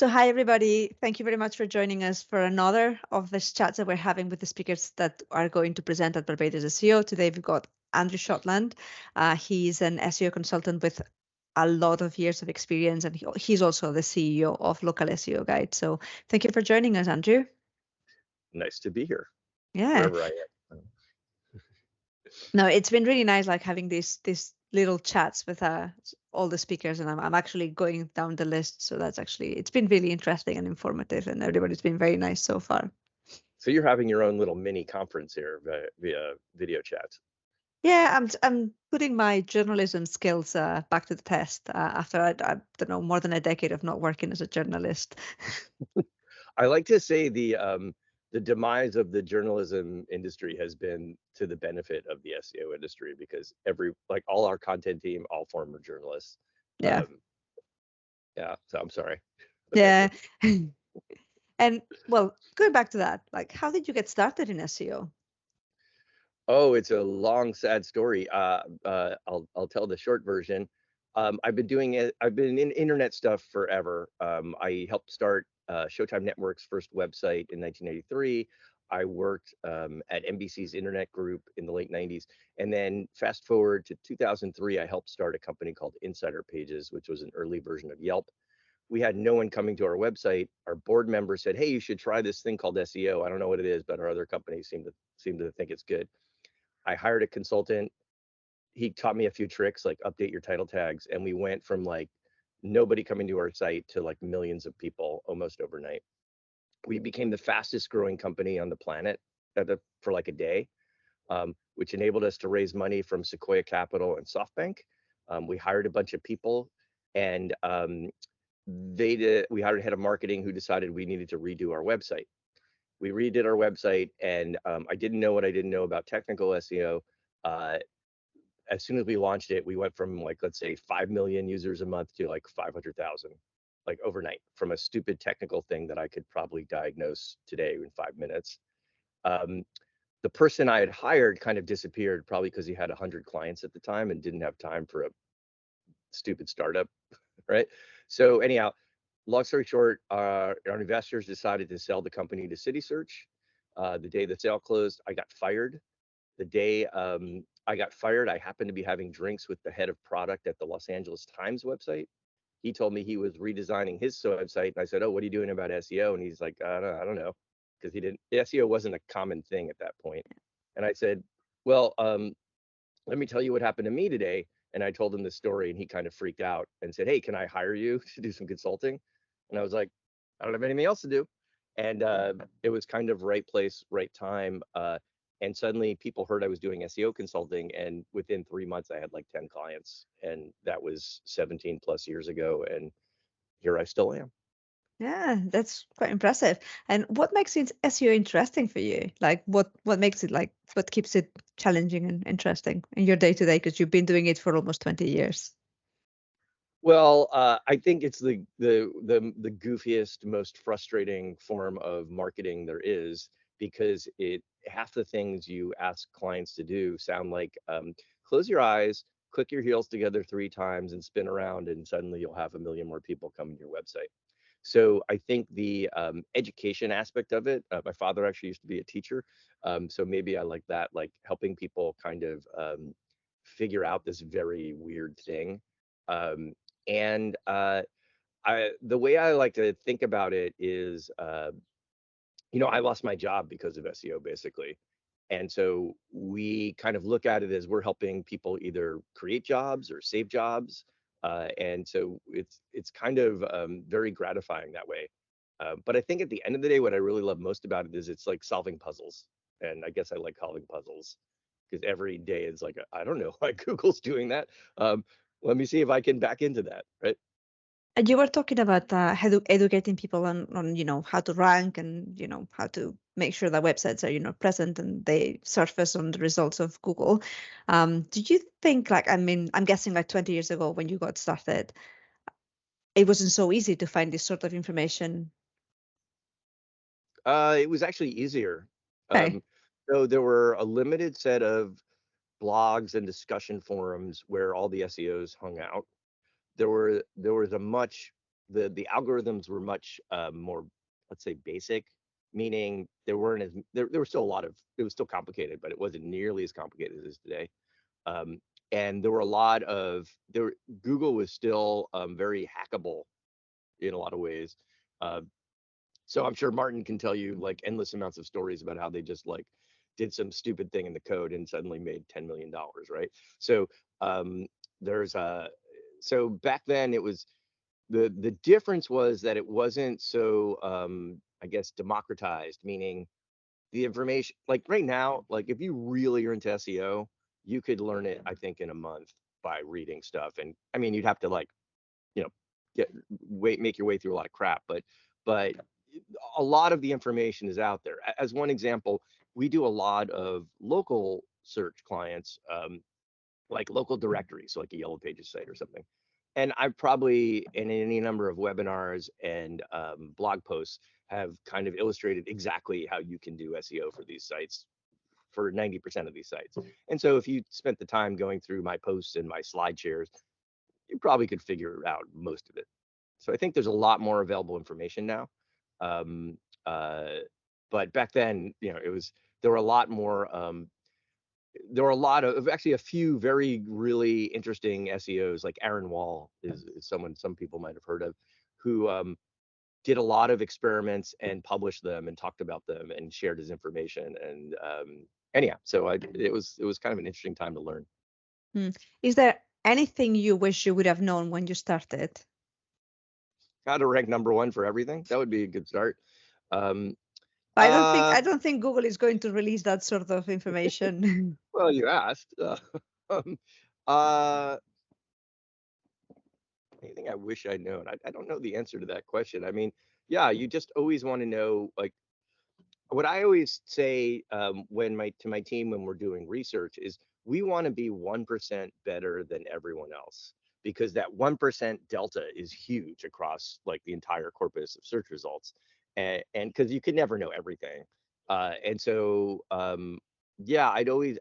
So hi, everybody. Thank you very much for joining us for another of these chats that we're having with the speakers that are going to present at Barbados SEO. Today, we've got Andrew Shotland. He's an SEO consultant with a lot of years of experience, and he's also the CEO of Local SEO Guide. So thank you for joining us, Andrew. Nice to be here. Yeah. Wherever I am. No, it's been really nice, like having these little chats with all the speakers, and I'm actually going down the list. So it's been really interesting and informative, and everybody's been very nice so far. So you're having your own little mini conference here via video chat. Yeah, I'm putting my journalism skills back to the test after I don't know, more than a decade of not working as a journalist. I like to say the demise of the journalism industry has been to the benefit of the SEO industry, because all our content team, all former journalists. Yeah. Yeah. So I'm sorry. Yeah. And well, going back to that, like, how did you get started in SEO? Oh, it's a long, sad story. I'll tell the short version. I've been doing it. I've been in internet stuff forever. I helped start Showtime Network's first website in 1993. I worked at NBC's Internet Group in the late 90s. And then fast forward to 2003, I helped start a company called Insider Pages, which was an early version of Yelp. We had no one coming to our website. Our board member said, "Hey, you should try this thing called SEO. I don't know what it is, but our other companies seem to think it's good." I hired a consultant. He taught me a few tricks, like update your title tags. And we went from like nobody coming to our site to like millions of people almost overnight. We became the fastest growing company on the planet for like a day, which enabled us to raise money from Sequoia Capital and SoftBank. We hired a bunch of people, and we hired a head of marketing who decided we needed to redo our website. We redid our website, and I didn't know what I didn't know about technical SEO. As soon as we launched it, we went from like, let's say 5 million users a month to like 500,000, like overnight, from a stupid technical thing that I could probably diagnose today in 5 minutes. The person I had hired kind of disappeared, probably because he had 100 clients at the time and didn't have time for a stupid startup, right? So anyhow, long story short, our investors decided to sell the company to CitySearch. The day the sale closed, I got fired. The day I got fired, I happened to be having drinks with the head of product at the Los Angeles Times website. He told me he was redesigning his website. And I said, "Oh, what are you doing about SEO?" And he's like, I don't know. Because SEO wasn't a common thing at that point. And I said, "Well, let me tell you what happened to me today." And I told him the story, and he kind of freaked out and said, "Hey, can I hire you to do some consulting?" And I was like, "I don't have anything else to do." And it was kind of right place, right time. And suddenly people heard I was doing SEO consulting, and within 3 months I had like 10 clients, and that was 17 plus years ago, and here I still am. Yeah, that's quite impressive. And what makes it SEO interesting for you? Like what makes it, like, what keeps it challenging and interesting in your day to day? Because you've been doing it for almost 20 years. Well, I think it's the goofiest, most frustrating form of marketing there is, because half the things you ask clients to do sound like close your eyes, click your heels together 3 times, and spin around, and suddenly you'll have 1 million more people coming to your website. So I think the education aspect of it. My father actually used to be a teacher, so maybe I like that, like helping people kind of figure out this very weird thing. And the way I like to think about it is, I lost my job because of SEO, basically. And so we kind of look at it as we're helping people either create jobs or save jobs. And so it's kind of very gratifying that way. But I think at the end of the day, what I really love most about it is it's like solving puzzles. And I guess I like solving puzzles because every day is like, I don't know why Google's doing that. Let me see if I can back into that, right? And you were talking about educating people on how to rank and, how to make sure that websites are, present and they surface on the results of Google. Do you think, like, I mean, I'm guessing like 20 years ago when you got started, it wasn't so easy to find this sort of information? It was actually easier. Okay. So there were a limited set of blogs and discussion forums where all the SEOs hung out. There was a much the algorithms were much more, let's say, basic, meaning there weren't as there were still a lot of, it was still complicated, but it wasn't nearly as complicated as it is today. Um, and there were a lot of Google was still very hackable in a lot of ways. Uh, so I'm sure Martin can tell you like endless amounts of stories about how they just like did some stupid thing in the code and suddenly made $10 million, right? So there's so back then it was the difference was that it wasn't so I guess democratized, meaning the information like right now, like if you really are into SEO, you could learn it, I think, in a month by reading stuff. And I mean, you'd have to like, you know, make your way through a lot of crap, but a lot of the information is out there. As one example, we do a lot of local search clients, like local directories, so like a Yellow Pages site or something. And I've probably in any number of webinars and blog posts have kind of illustrated exactly how you can do SEO for these sites, for 90% of these sites. And so if you spent the time going through my posts and my slide shares, you probably could figure out most of it. So I think there's a lot more available information now. Um, uh, but back then, you know, there were a lot more, there were a lot of actually a few very really interesting SEOs, like Aaron Wall is someone some people might have heard of, who did a lot of experiments and published them and talked about them and shared his information. And yeah, so it was kind of an interesting time to learn. Is there anything you wish you would have known when you started? How to rank #1 for everything. That would be a good start. Um, I don't think Google is going to release that sort of information. well, you asked. Um, uh, Anything I wish I'd known. I don't know the answer to that question. I mean, yeah, you just always want to know, like, what I always say to my team when we're doing research is we want to be 1% better than everyone else, because that 1% delta is huge across like the entire corpus of search results, and because you can never know everything, and so yeah, I'd want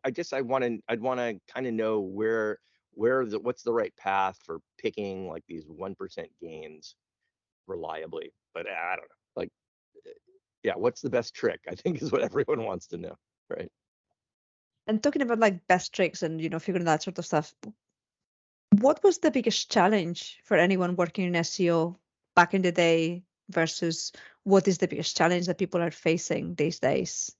to kind of know what's the right path for picking like these 1% gains reliably, but I don't know, like, yeah, what's the best trick? I think is what everyone wants to know, right? And talking about like best tricks and figuring that sort of stuff, what was the biggest challenge for anyone working in SEO back in the day versus what is the biggest challenge that people are facing these days?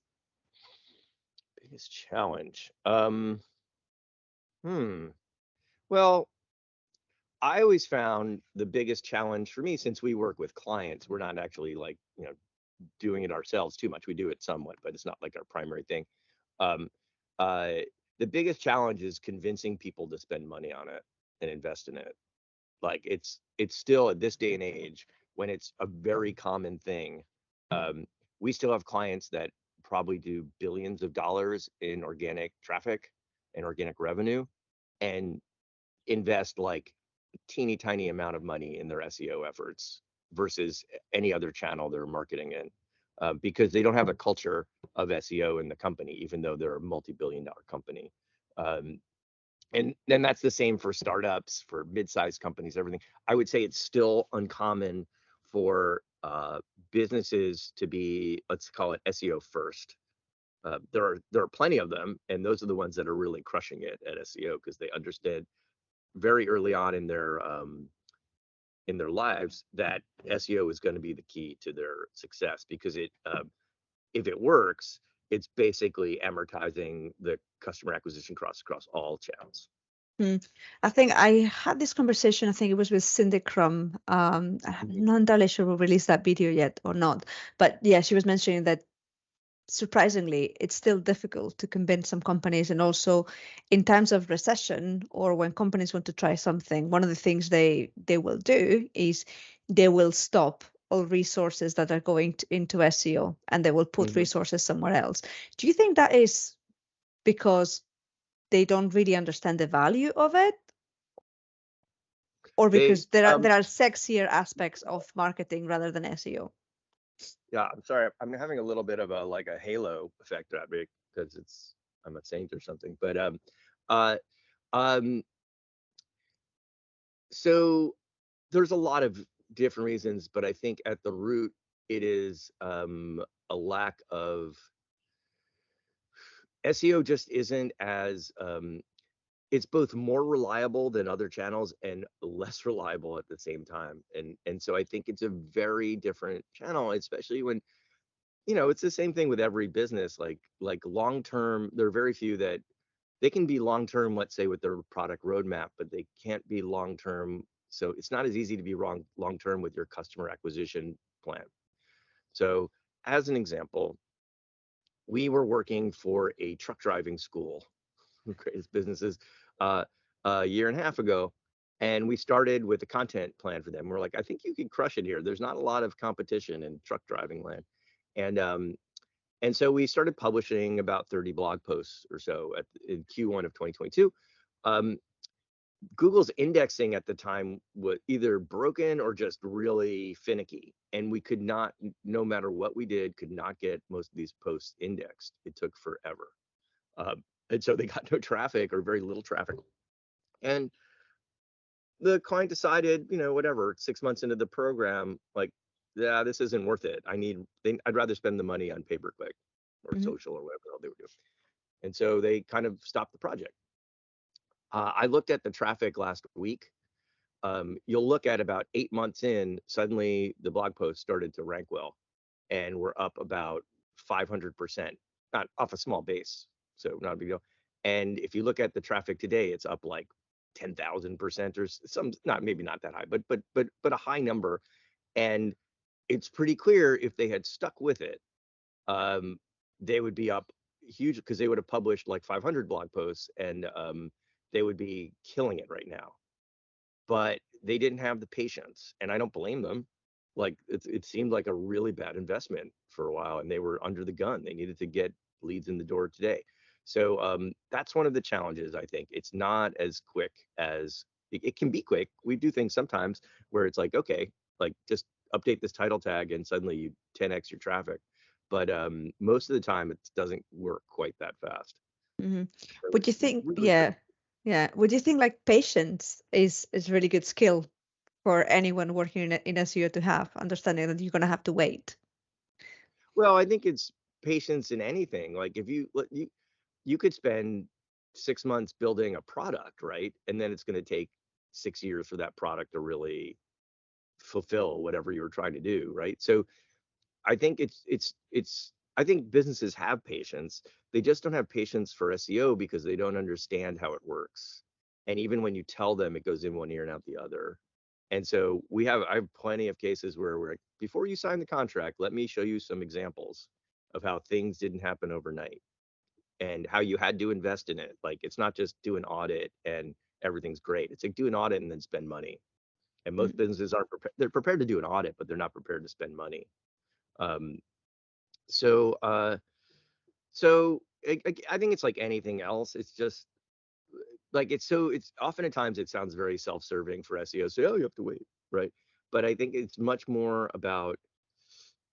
Biggest challenge. Hmm. Well, I always found the biggest challenge for me, since we work with clients, we're not actually like, doing it ourselves too much. We do it somewhat, but it's not like our primary thing. Um, uh, the biggest challenge is convincing people to spend money on it and invest in it. Like it's still at this day and age when it's a very common thing. Um, we still have clients that probably do billions of dollars in organic traffic and organic revenue and invest like a teeny tiny amount of money in their SEO efforts versus any other channel they're marketing in, because they don't have a culture of SEO in the company, even though they're a multi-billion-dollar company. Um, and then that's the same for startups, for mid-sized companies, everything. I would say it's still uncommon for businesses to be, let's call it SEO first. There are plenty of them, and those are the ones that are really crushing it at SEO because they understood very early on in their lives that SEO is going to be the key to their success, because if it works, it's basically amortizing the customer acquisition costs across all channels. I think I had this conversation, I think it was with Cindy Crum. I'm not entirely sure we'll release that video yet or not. But yeah, she was mentioning that surprisingly, it's still difficult to convince some companies. And also in times of recession or when companies want to try something, one of the things they will do is they will stop all resources that are going into SEO and they will put resources somewhere else. Do you think that is because they don't really understand the value of it, or because there are sexier aspects of marketing rather than SEO? Yeah, I'm sorry. I'm having a little bit of a halo effect at me because I'm a saint or something. But uh, um, so there's a lot of different reasons, but I think at the root, it is a lack of SEO just isn't as it's both more reliable than other channels and less reliable at the same time. And so I think it's a very different channel, especially when, it's the same thing with every business. Like long term, there are very few that they can be long term, let's say with their product roadmap, but they can't be long term. So it's not as easy to be long term with your customer acquisition plan. So as an example, we were working for a truck driving school, the greatest businesses, uh, a year and a half ago. And we started with a content plan for them. We're like, I think you can crush it here. There's not a lot of competition in truck driving land. And so we started publishing about 30 blog posts or so in Q1 of 2022. Um, Google's indexing at the time was either broken or just really finicky. And we could not, no matter what we did, could not get most of these posts indexed. It took forever. And so they got no traffic or very little traffic. And the client decided, whatever, 6 months into the program, like, yeah, this isn't worth it. I'd rather spend the money on pay-per-click or Mhm. social or whatever they would do. And so they kind of stopped the project. I looked at the traffic last week. You'll look at about 8 months in, suddenly the blog post started to rank well, and we're up about 500%, not off a small base, so not a big deal. And if you look at the traffic today, it's up like 10,000% or some, not maybe not that high, but a high number. And it's pretty clear if they had stuck with it, um, they would be up huge because they would have published like 500 blog posts, and they would be killing it right now. But they didn't have the patience, and I don't blame them. Like it seemed like a really bad investment for a while, and they were under the gun. They needed to get leads in the door today. So that's one of the challenges. I think it's not as quick as it can be quick. We do things sometimes where it's like, okay, like just update this title tag and suddenly you 10x your traffic. But most of the time, it doesn't work quite that fast. Mhm. So Would you it's think, really yeah, tricky. yeah. Would you think like patience is really good skill for anyone working in SEO to have, understanding that you're gonna have to wait? Well, I think it's patience in anything. Like if you could spend 6 months building a product, right? And then it's going to take 6 years for that product to really fulfill whatever you were trying to do, right? So I think I think businesses have patience. They just don't have patience for SEO because they don't understand how it works. And even when you tell them, it goes in one ear and out the other. And so I have plenty of cases where we're like, before you sign the contract, let me show you some examples of how things didn't happen overnight and how you had to invest in it. Like it's not just do an audit and everything's great. It's like do an audit and then spend money. And most Mm. businesses aren't prepared. They're prepared to do an audit, but they're not prepared to spend money. Um, so, uh, I think it's like anything else. It's just like it's oftentimes it sounds very self-serving for SEO. So, oh, you have to wait, right? But I think it's much more about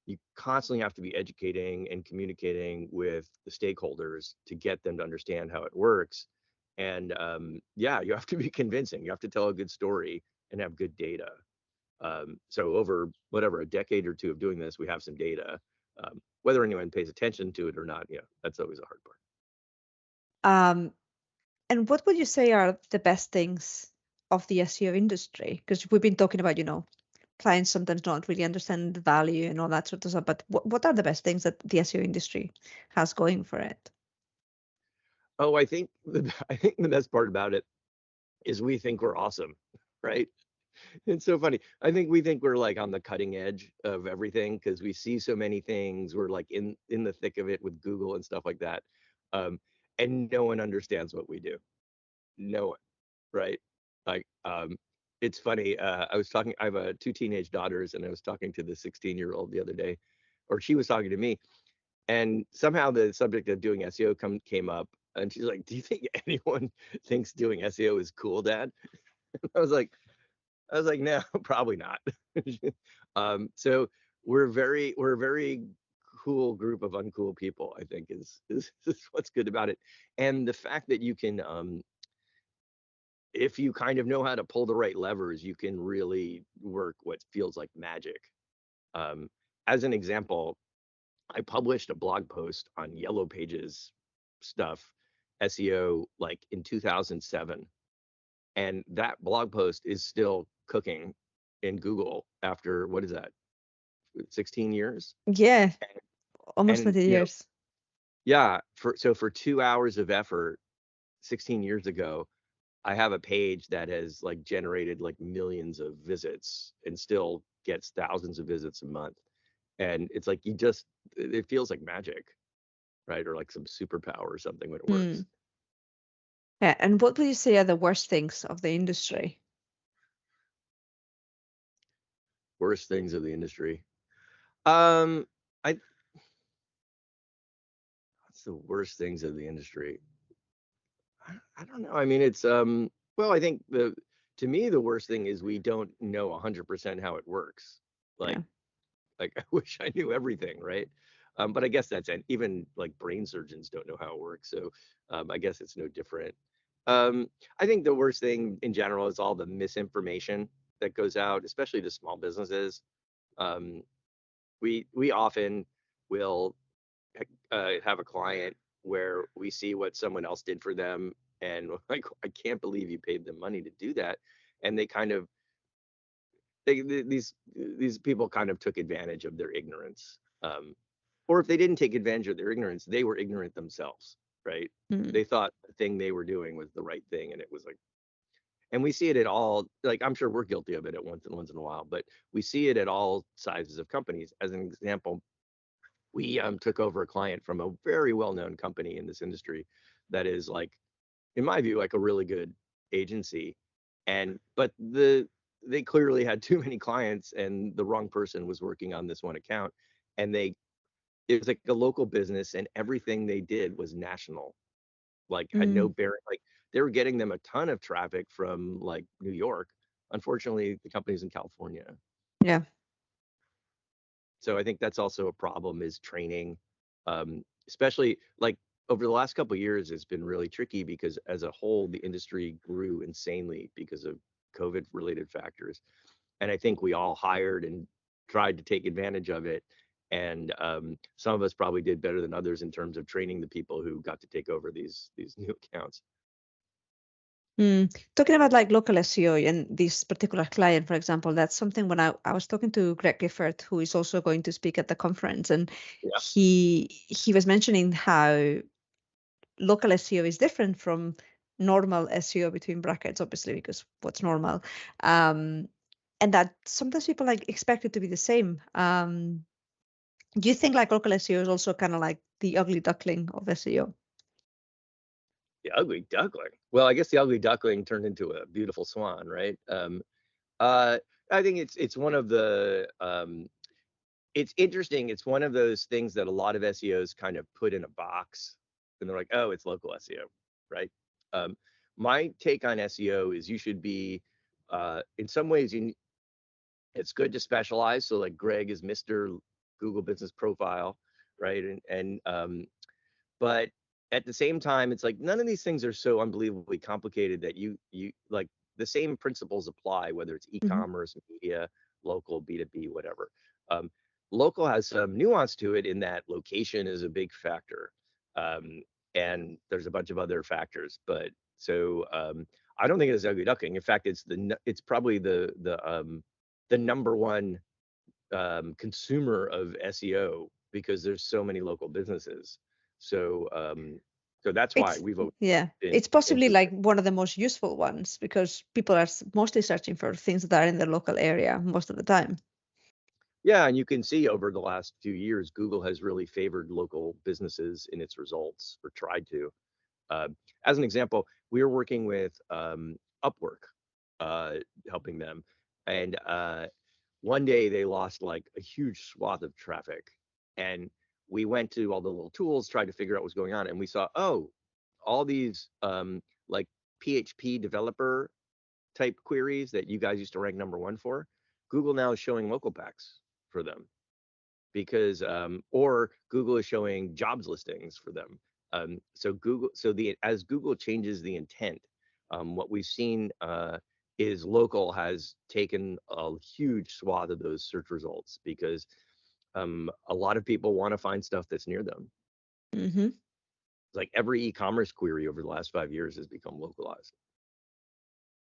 you constantly have to be educating and communicating with the stakeholders to get them to understand how it works. And yeah, you have to be convincing. You have to tell a good story and have good data. So over whatever a decade or two of doing this, we have some data. Whether anyone pays attention to it or not, that's always a hard part. Um, and what would you say are the best things of the SEO industry? Because we've been talking about, clients sometimes don't really understand the value and all that sort of stuff. But what are the best things that the SEO industry has going for it? Oh, I think the best part about it is we think we're awesome, right? It's so funny. I think we think we're like on the cutting edge of everything because we see so many things. We're like in the thick of it with Google and stuff like that. Um, and no one understands what we do. No one, right? Like, it's funny. I have two teenage daughters, and I was talking to the 16-year-old the other day, or she was talking to me, and somehow the subject of doing SEO came up, and she's like, "Do you think anyone thinks doing SEO is cool, Dad?" I was like, no, probably not. So we're a very cool group of uncool people, I think is what's good about it. And the fact that you can if you kind of know how to pull the right levers, you can really work what feels like magic. Um, as an example, I published a blog post on Yellow Pages stuff, SEO, like in 2007. And that blog post is still cooking in Google after, what is that, 16 years? Yeah, almost And, 20 years. yeah, for 2 hours of effort 16 years ago, I have a page that has like generated like millions of visits and still gets thousands of visits a month. And it's like it feels like magic, right? Or like some superpower or something when it works. Hmm. Yeah, and what would you say are the worst things of the industry? Worst things of the industry. Um, I What's the worst things of the industry? I don't know. I mean, it's well, I think the to me the worst thing is we don't know 100% how it works. Yeah. Like I wish I knew everything, right? But I guess that's and even like brain surgeons don't know how it works. So I guess it's no different. I think the worst thing in general is all the misinformation that goes out, especially to small businesses. Um, we often will have a client where we see what someone else did for them, and like, I can't believe you paid them money to do that, and they kind of these people kind of took advantage of their ignorance, or if they didn't take advantage of their ignorance, they were ignorant themselves, right? Hmm. They thought the thing they were doing was the right thing, and it was like, and we see it at all, like I'm sure we're guilty of it at once in a while, but we see it at all sizes of companies. As an example, we took over a client from a very well-known company in this industry that is like, in my view, like a really good agency, and but they clearly had too many clients and the wrong person was working on this one account, and it was like a local business and everything they did was national, like had no Mm. bearing, like they were getting them a ton of traffic from like New York. Unfortunately, the company's in California. Yeah. So I think that's also a problem, is training, especially like over the last couple of years, it's been really tricky because as a whole, the industry grew insanely because of COVID related factors. And I think we all hired and tried to take advantage of it. And some of us probably did better than others in terms of training the people who got to take over these new accounts. Talking about like local SEO and this particular client, for example, that's something when I was talking to Greg Gifford, who is also going to speak at the conference, and Yeah. he was mentioning how local SEO is different from normal SEO, between brackets, obviously, because what's normal, um, and that sometimes people like expect it to be the same. Do you think like local SEO is also kind of like the ugly duckling of SEO? The ugly duckling. Well, I guess the ugly duckling turned into a beautiful swan, right? Uh, I think it's one of the it's interesting. It's one of those things that a lot of SEOs kind of put in a box, and they're like, oh, it's local SEO, right? Um, my take on SEO is you should be, in some ways, it's good to specialize. So like Greg is Mr. Google Business Profile, right? But at the same time, it's like none of these things are so unbelievably complicated that you like the same principles apply, whether it's Hmm. e-commerce, media, local, B2B, whatever. Um, Local has some nuance to it in that location is a big factor. Um, and there's a bunch of other factors, but so I don't think it's ugly ducking. In fact, it's probably the number one consumer of SEO because there's so many local businesses. So so that's why It's we've always yeah, been it's possibly interested. like one of the most useful ones because people are mostly searching for things that are in their local area most of the time. Yeah, and you can see over the last few years, Google has really favored local businesses in its results, or tried to. Uh, as an example, we were working with Upwork, uh, helping them, and one day they lost like a huge swath of traffic, and we went to all the little tools, tried to figure out what's going on, and we saw, oh, all these like PHP developer type queries that you guys used to rank number one for, Google now is showing local packs for them, because or Google is showing jobs listings for them. So Google, so the as Google changes the intent, what we've seen is local has taken a huge swath of those search results because a lot of people want to find stuff that's near them. Mm-hmm. Like every e-commerce query over the last 5 years has become localized.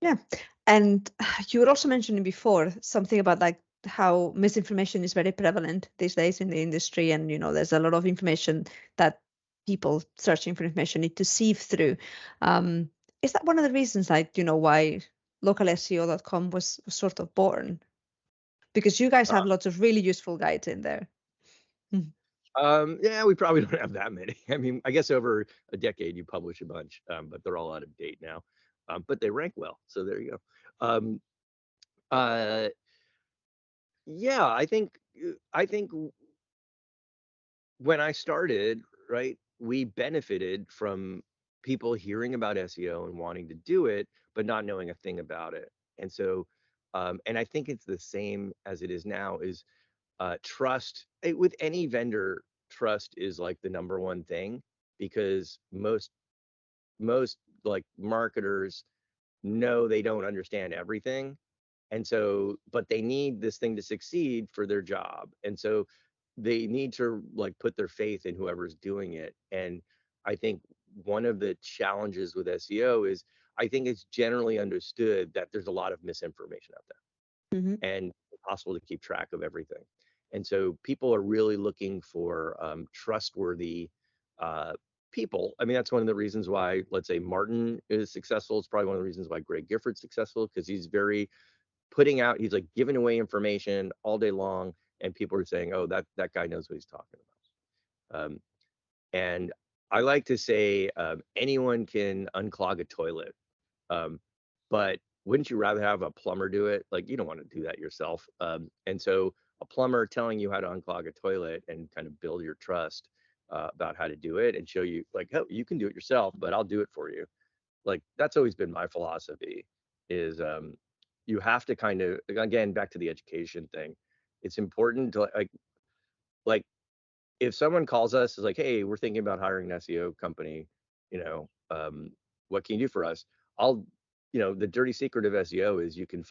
Yeah. And you were also mentioning before something about like how misinformation is very prevalent these days in the industry. And, there's a lot of information that people searching for information need to sieve through. Is that one of the reasons, like, why localseo.com was sort of born? Because you guys have lots of really useful guides in there. Yeah, we probably don't have that many. I mean, I guess over a decade you publish a bunch, but they're all out of date now. But they rank well, so there you go. Uh, yeah, I think when I started, right, we benefited from people hearing about SEO and wanting to do it, but not knowing a thing about it. And so, and I think it's the same as it is now. Is trust with any vendor? Trust is like the number one thing because most like marketers know they don't understand everything, and so but they need this thing to succeed for their job, and so they need to like put their faith in whoever's doing it. And I think one of the challenges with SEO is I think it's generally understood that there's a lot of misinformation out there Mm-hmm. and it's impossible to keep track of everything. And so people are really looking for trustworthy uh, people. I mean, that's one of the reasons why, let's say, Martin is successful. It's probably one of the reasons why Greg Gifford's successful because he's very putting out, he's like giving away information all day long, and people are saying, "Oh, that guy knows what he's talking about." And I like to say anyone can unclog a toilet, um, but wouldn't you rather have a plumber do it? Like you don't want to do that yourself. And so a plumber telling you how to unclog a toilet and kind of build your trust about how to do it and show you like, oh, you can do it yourself, but I'll do it for you. Like that's always been my philosophy is you have to kind of, again, back to the education thing. It's important to like if someone calls us is like, hey, we're thinking about hiring an SEO company, you know, what can you do for us? I'll, the dirty secret of SEO is you can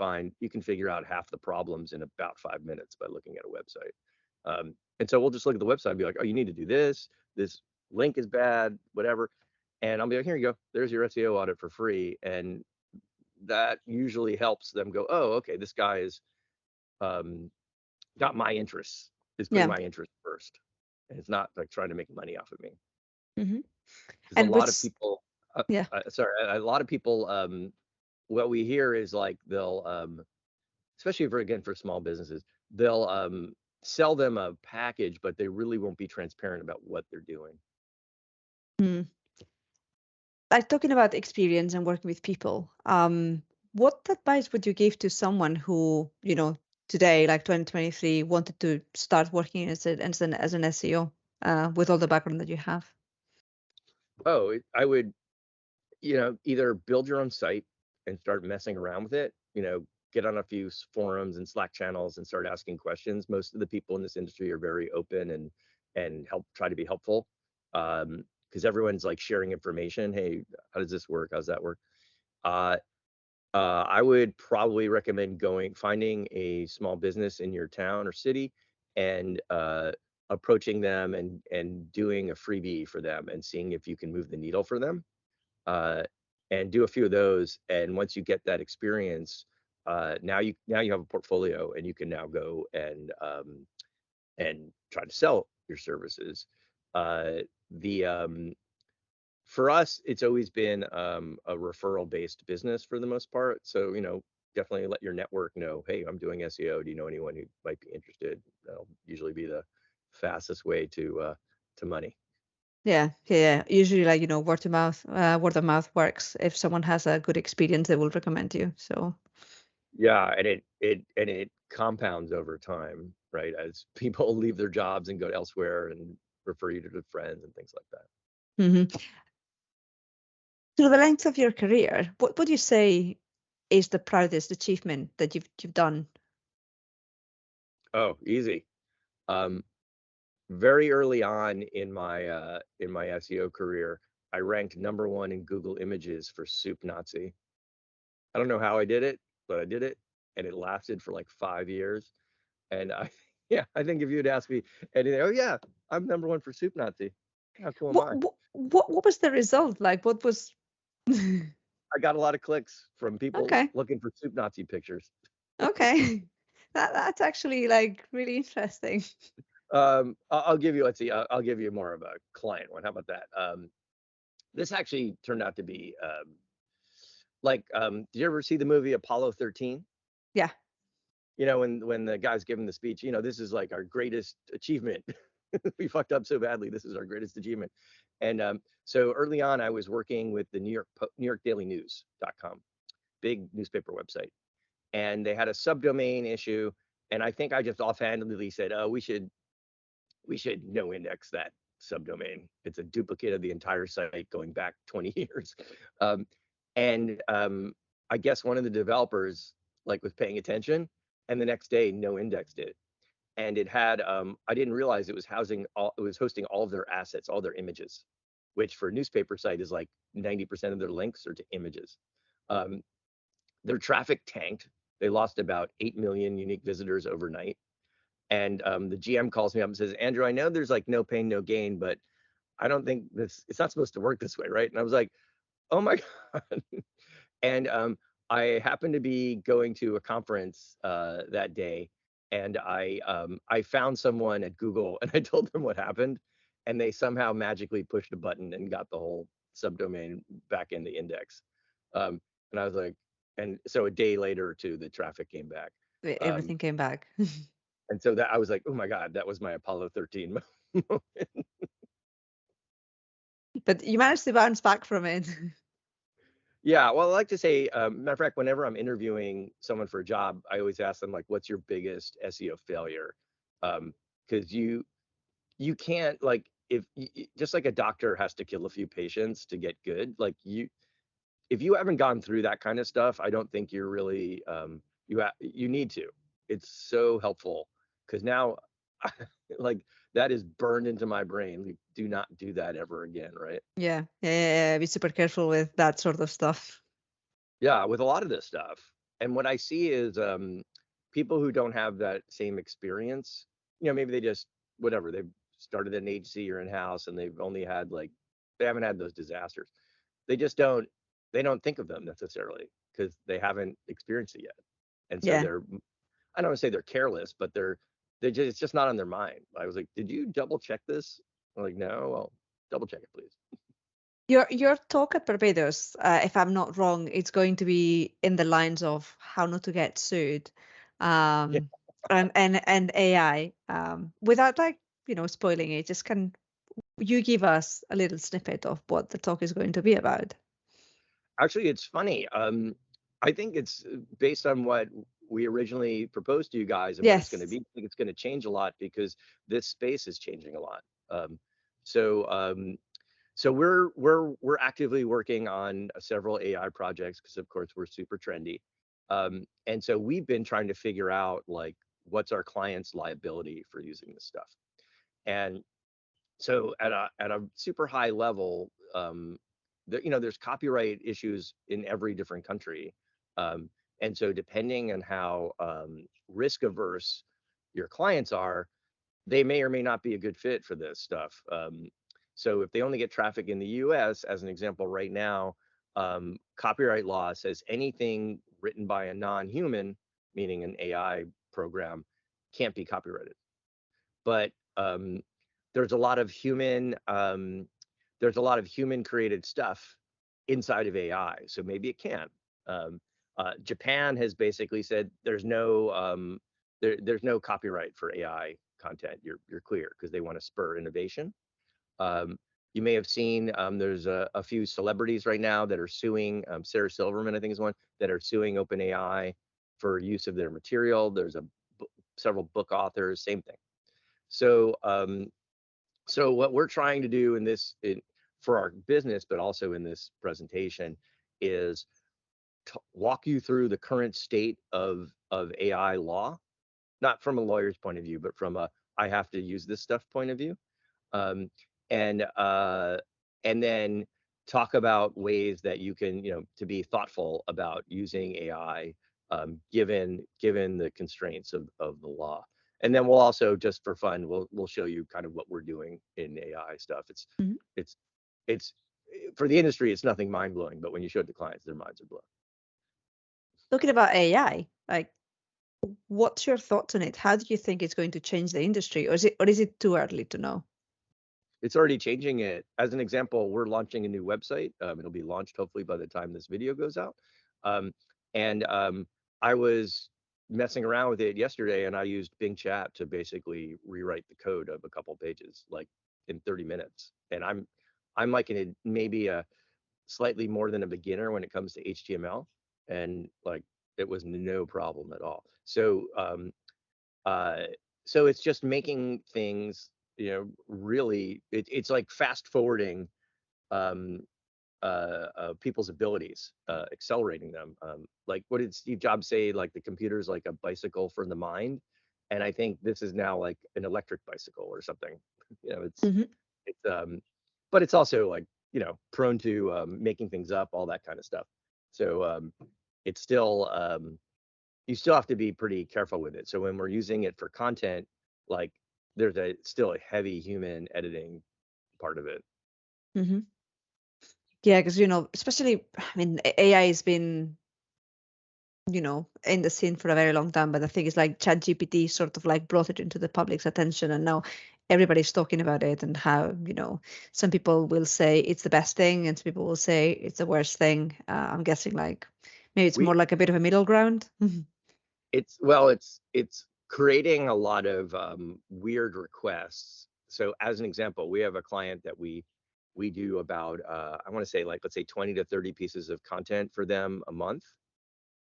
figure out half the problems in about 5 minutes by looking at a website. And so we'll just look at the website and be like, oh, you need to do this. This link is bad, whatever. And I'll be like, here you go. There's your SEO audit for free. And that usually helps them go, oh, okay, this guy is um, got my interests, is putting Yeah. my interests first. And it's not like trying to make money off of me. Mm-hmm. Because a And lot of which, people, yeah. sorry, a lot of people, what we hear is like they'll, especially for small businesses, they'll sell them a package, but they really won't be transparent about what they're doing. Mm. Like talking about experience and working with people, what advice would you give to someone who, today, like 2023, wanted to start working as an SEO with all the background that you have? Oh, I would, either build your own site and start messing around with it, get on a few forums and Slack channels and start asking questions. Most of the people in this industry are very open and try to be helpful. Because everyone's like sharing information. Hey, how does this work? How's that work? Uh, I would probably recommend finding a small business in your town or city and approaching them and doing a freebie for them and seeing if you can move the needle for them. Uh, and do a few of those. And once you get that experience, now you have a portfolio and you can now go and try to sell your services. The For us, it's always been a referral based business for the most part. So, definitely let your network know, hey, I'm doing SEO. Do you know anyone who might be interested? That'll usually be the fastest way to money. Yeah, yeah. Usually, like, word of mouth works. If someone has a good experience, they will recommend you. So, Yeah, and it compounds over time, right? As people leave their jobs and go elsewhere and refer you to their friends and things like that. mhm. Through the length of your career, what would you say is the proudest achievement that you've done? Oh, easy. Um, Very early on in my SEO career, I ranked number one in Google Images for Soup Nazi. I don't know how I did it, but I did it, and it lasted for like 5 years. And I, yeah, I think if you'd ask me anything, oh yeah, I'm #1 for Soup Nazi. How cool am I? What was the result? Like, what was? I got a lot of clicks from people Okay, looking for Soup Nazi pictures. okay. That's actually like really interesting. I'll give you, let's see, I'll give you more of a client one. How about that? This actually turned out to be did you ever see the movie Apollo 13? Yeah. You know, when the guy's giving the speech, you know, this is like our greatest achievement. We fucked up so badly. This is our greatest achievement. And so early on, I was working with the New York Daily News.com, big newspaper website, and they had a subdomain issue. And I think I just offhandedly said, "Oh, we should no index that subdomain. It's a duplicate of the entire site going back 20 years." Um, and I guess one of the developers like was paying attention, and the next day no indexed it. And it had I didn't realize it was hosting all of their assets, all their images, which for a newspaper site is like 90% of their links are to images. Um, their traffic tanked. They lost about 8 million unique visitors overnight. And the GM calls me up and says, Andrew, I know there's like no pain, no gain, but I don't think it's not supposed to work this way, right? And I was like, oh my God. And I happened to be going to a conference that day, and I found someone at Google, and I told them what happened, and they somehow magically pushed a button and got the whole subdomain back in the index. And I was like, and so a day later or two, the traffic came back. Um, Everything came back. and so that I was like, oh my God, that was my Apollo 13 moment. But you managed to bounce back from it. Yeah, well, I like to say, matter of fact, whenever I'm interviewing someone for a job, I always ask them like, "What's your biggest SEO failure?" Because you can't like just like a doctor has to kill a few patients to get good. Like if you haven't gone through that kind of stuff, I don't think you're really you need to. It's so helpful because now, like that is burned into my brain. Like, do not do that ever again, right? Yeah. Be super careful with that sort of stuff. Yeah, with a lot of this stuff. And what I see is people who don't have that same experience, you know, maybe they just, whatever, they've started an agency or in-house and they've only had like, they haven't had those disasters. They just they don't think of them necessarily because they haven't experienced it yet. And so Yeah. I don't want to say they're careless, but it's just not on their mind. I was like, did you double check this? I'm like, no, well, double check it, please. Your talk at Barbados, if I'm not wrong, it's going to be in the lines of how not to get sued, Yeah. um, and AI. Without like spoiling it, just can you give us a little snippet of what the talk is going to be about? Actually, it's funny. I think it's based on what we originally proposed to you guys and what it's going to Yes. be. I think it's going to change a lot because this space is changing a lot. Um, so, um, so we're actively working on several AI projects because, of course, we're super trendy. And so we've been trying to figure out like what's our client's liability for using this stuff. And so at a super high level, there's copyright issues in every different country, and so depending on how risk averse your clients are, they may or may not be a good fit for this stuff. So if they only get traffic in the U.S., as an example, right now, copyright law says anything written by a non-human, meaning an AI program, can't be copyrighted. But there's a lot of human created stuff inside of AI, so maybe it can. Japan has basically said there's no copyright for AI content. You're clear because they want to spur innovation. Um, you may have seen there's a few celebrities right now that are suing. Sarah Silverman, I think, is one that are suing OpenAI for use of their material. There's several book authors, same thing. So what we're trying to do for our business, but also in this presentation, is walk you through the current state of AI law, not from a lawyer's point of view, but from a I have to use this stuff point of view, um, and uh, and then talk about ways that you can, to be thoughtful about using AI, given the constraints of the law. And then we'll also, just for fun, we'll show you kind of what we're doing in AI stuff. Mhm. It's it's for the industry, it's nothing mind blowing, but when you show it to clients, their minds are blown. Talking about AI, like, what's your thoughts on it? How do you think it's going to change the industry, or is it too early to know? It's already changing it. As an example, we're launching a new website. It'll be launched hopefully by the time this video goes out. Um, and I was messing around with it yesterday, and I used Bing Chat to basically rewrite the code of a couple pages, like in 30 minutes. And I'm like maybe a slightly more than a beginner when it comes to HTML, and like it was no problem at all. Uh, so it's just making things, really, it's like fast forwarding, um, people's abilities, accelerating them. Like, what did Steve Jobs say? Like, the computer's like a bicycle for the mind, and I think this is now like an electric bicycle or something. You know, Hmm. it's but it's also like, prone to making things up, all that kind of stuff. So it's still, you still have to be pretty careful with it. So when we're using it for content, like, there's still a heavy human editing part of it. Hmm. Yeah, because especially, I mean, AI has been in the scene for a very long time, but the thing is, like, ChatGPT sort of like brought it into the public's attention, and now everybody's talking about it, and how some people will say it's the best thing, and some people will say it's the worst thing. I'm guessing, like, maybe it's more We like a bit of a middle ground. it's creating a lot of weird requests. So as an example, we have a client that we do about, I want to say, like, let's say 20 to 30 pieces of content for them a month.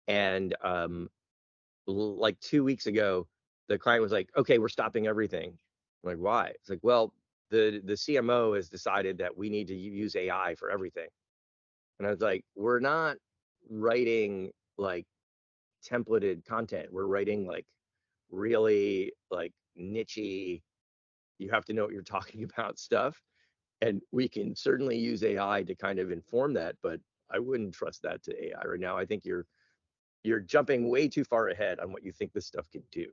And like 2 weeks ago, the client was like, okay, we're stopping everything. I'm like, why? It's like, well, the CMO has decided that we need to use AI for everything. And I was like, we're not writing like templated content. We're writing like really like nichey, you have to know what you're talking about stuff. And we can certainly use AI to kind of inform that, but I wouldn't trust that to AI right now. I think you're jumping way too far ahead on what you think this stuff can do.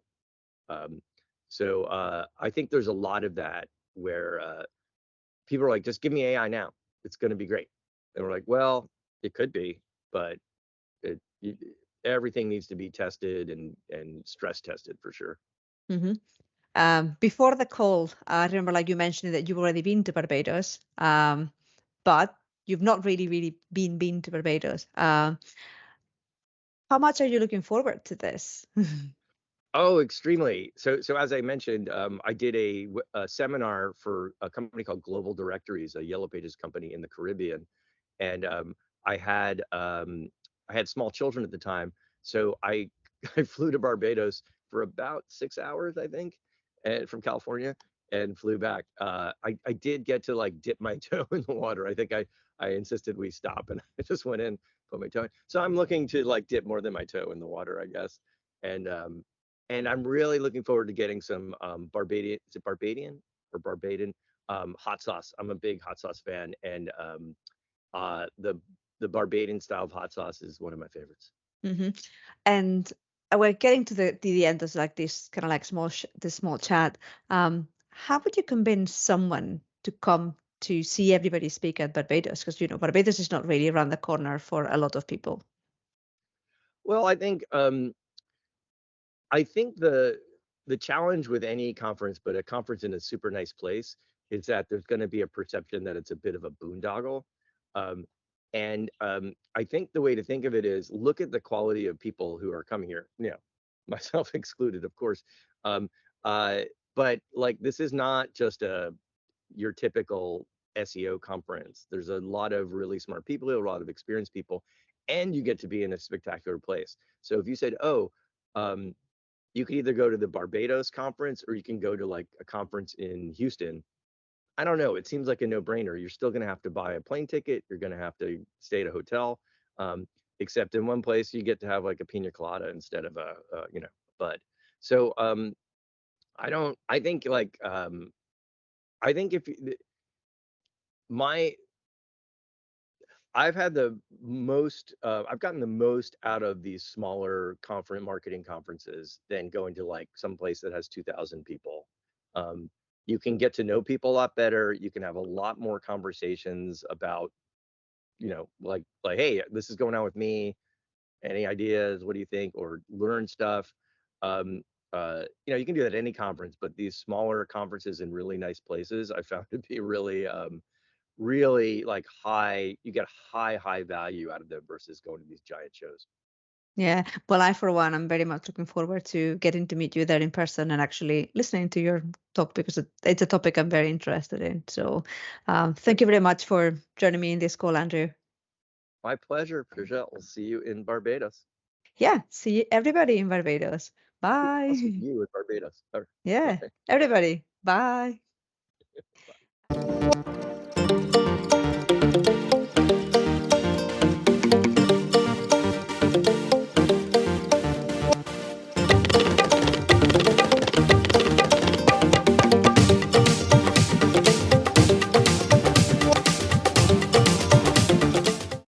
Um, so I think there's a lot of that where people are like, just give me AI now. It's going to be great. And we're like, well, it could be, but it, you, everything needs to be tested and stress tested for sure. Hmm. Before the call, I remember, like, you mentioning that you've already been to Barbados, but you've not really been to Barbados. How much are you looking forward to this? Oh, extremely. So as I mentioned, I did a seminar for a company called Global Directories, a Yellow Pages company in the Caribbean, and I had um, I had small children at the time, so I I flew to Barbados for about 6 hours, I think, and from California, and flew back. I did get to like dip my toe in the water. I think I insisted we stop, and I just went in, put my toe in. So I'm looking to like dip more than my toe in the water, I guess. And I'm really looking forward to getting some Barbadian, is it Barbadian or Barbadan, hot sauce. I'm a big hot sauce fan, and the Barbadian style of hot sauce is one of my favorites. Hmm. And we're getting to the end of, like, this kind of like this small chat. How would you convince someone to come to see everybody speak at Barbados? Because Barbados is not really around the corner for a lot of people. Well, I think the challenge with any conference, but a conference in a super nice place, is that there's going to be a perception that it's a bit of a boondoggle. Um, and I think the way to think of it is look at the quality of people who are coming here. Myself excluded, of course. Um, uh, but like, this is not just your typical SEO conference. There's a lot of really smart people, a lot of experienced people, and you get to be in a spectacular place. So if you said, oh, um, you could either go to the Barbados conference or you can go to like a conference in Houston. I don't know. It seems like a no-brainer. You're still going to have to buy a plane ticket. You're going to have to stay at a hotel. Um, Except in one place you get to have like a pina colada instead of a bud. So I don't. I think like I think if my I've had the most, I've gotten the most out of these smaller marketing conferences than going to like some place that has 2,000 people. Um, you can get to know people a lot better. You can have a lot more conversations about, like, hey, this is going on with me. Any ideas? What do you think? Or learn stuff. Um, you can do that at any conference, but these smaller conferences in really nice places, I found to be really like you get high value out of them versus going to these giant shows. Yeah. Well, I, for one, I'm very much looking forward to getting to meet you there in person and actually listening to your talk because it's a topic I'm very interested in. So thank you very much for joining me in this call, Andrew. My pleasure, Patricia. I'll see you in Barbados. Yeah. See everybody in Barbados. I'll see Bye. you in Barbados. All Yeah. right. Everybody. Bye. Bye.